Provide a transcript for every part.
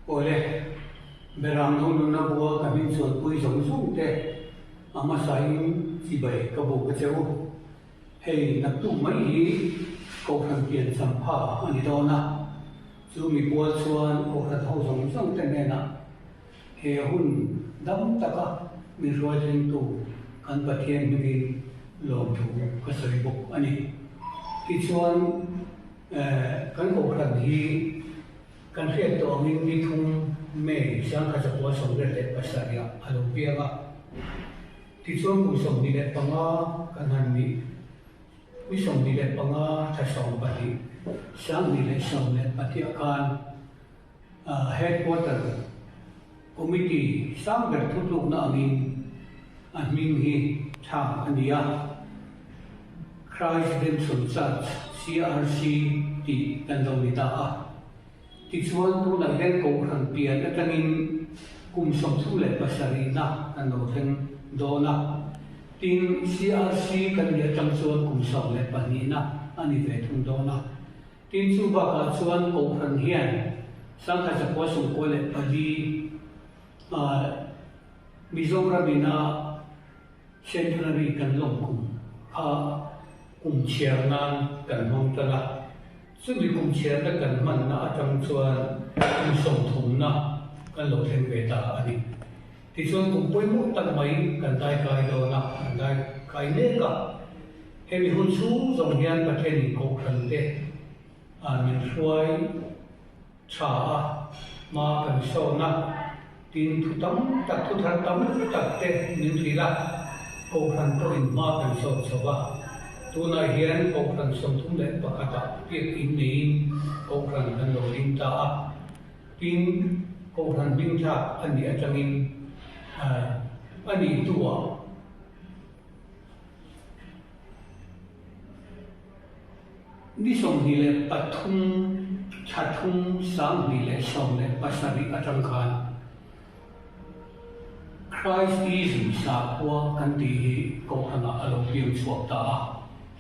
Oleh berang nung na buwa kami suot pui song song te ama saing si bay kabo ka cewo hey nagtu mai hi ko thang pian sampha ani do na chu mi buwa chuan ko tha thau song song te ne na he hun dam taka mi roi chen tu kan pathian mi lom thu ka sari bok ani ti chuan kan ko thang hi kan hiat to min mi thung me sang ka chakwa som le pasaria alo pianga ti chuan ku som ni le panga kan han ni mi som ni le panga tha som pati sang ni le som le pati akan headquarter committee sang ber thutuk na angin admin hi tha ania Christ Redemption Church CRC ti kan lo ni ta ti chuan tu na hen ko khan pian atangin kum som thu le pasari na kan lo theng do na tin CRC kan ya chang chuan kum som le pani na ani ve thung do na tin chu ba ka chuan ko khan hian sang kha chakwa sum ko le pali Mizoramina centenary kan long kum kum chiar nan kan mong tala Sumi kum chiar na kan man na atang chuan kum som thum na kan lo theng ve ta ani ti chuan kum poi mo tak mai kan dai kai do na kan dai kai ne ka hemi hun chu zong hian pathen ko khan te min hruai tha ma kan so na tin thu tam tak thu thar tam tak te nin thila ko khan to in ma kan so chowa tuna hian ko khan som thum le pakata piek in nei ko khan kan lo ling ta tin ko khan ding tha ani atangin ani tua ni som hi le pathum chathum sang hi le som le pasari atang khan Christ is sa kwa kan ti ko hana alo piang chuak ta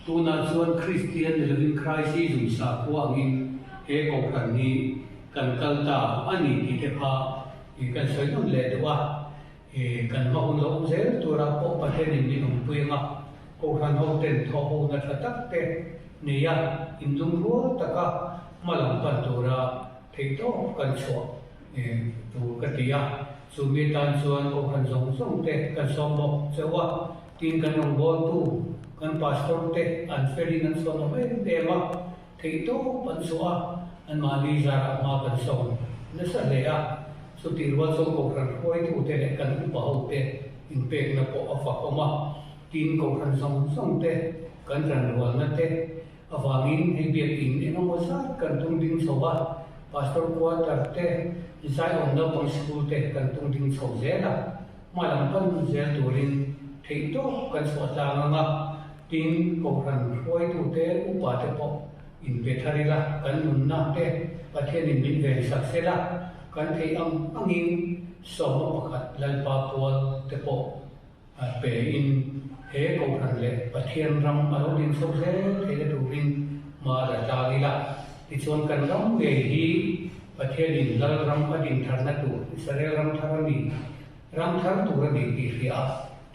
tuna chuan Christian living Christ is sa kwa ngin he ko kan ni kan kal ta ani ti te pha i kan soi non le dewa e kan ma hun lo zel tu ra po pathen ni nong puenga ko kan ho ten tho ho na tha tak te ne ya in dung ro taka malam pan tu ra thei to kan chuak e tu ka ti ya sumi tan chuan ko kan zong zong te kan som mo chewa tin kan ong bo tu kan pastor te an feri nan so no me de ma thei to pan suwa an mali zara ma kan som na sa le a so ti ro so ko kan khoi tu te le kan u pa ho te in pe na po afa ko ma tin ko kan zong zong te kan ran ro na te awangin he bi in eno mo sa kan tung ding so ba pastor ko tar te isai on no pong school te kan tung ding so zela malam pan zel turin thei to kan so ta nga tin ko kan khoi tu te upa te po in pe tharila kan nun na te pathen in min ve sak sela kan thei angin so mo pakhat lal pa pol te po pe in he ko kan le pathian ram alo din so se thei le turin ma ra ta lila ti chon kan ram ve hi pathian in lal ram adin thar na tu sare ram thar ni ram thar tu ra ni ti ria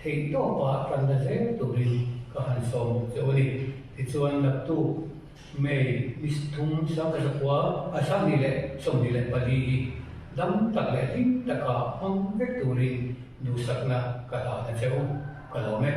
thei to pa kan da se turin ka han som chewani ti chuan lak tu me misthum sa ka kwa asa ni le som ni le pali dam tak le ti taka hong vek turin du sakna ka la na cheu ka lo me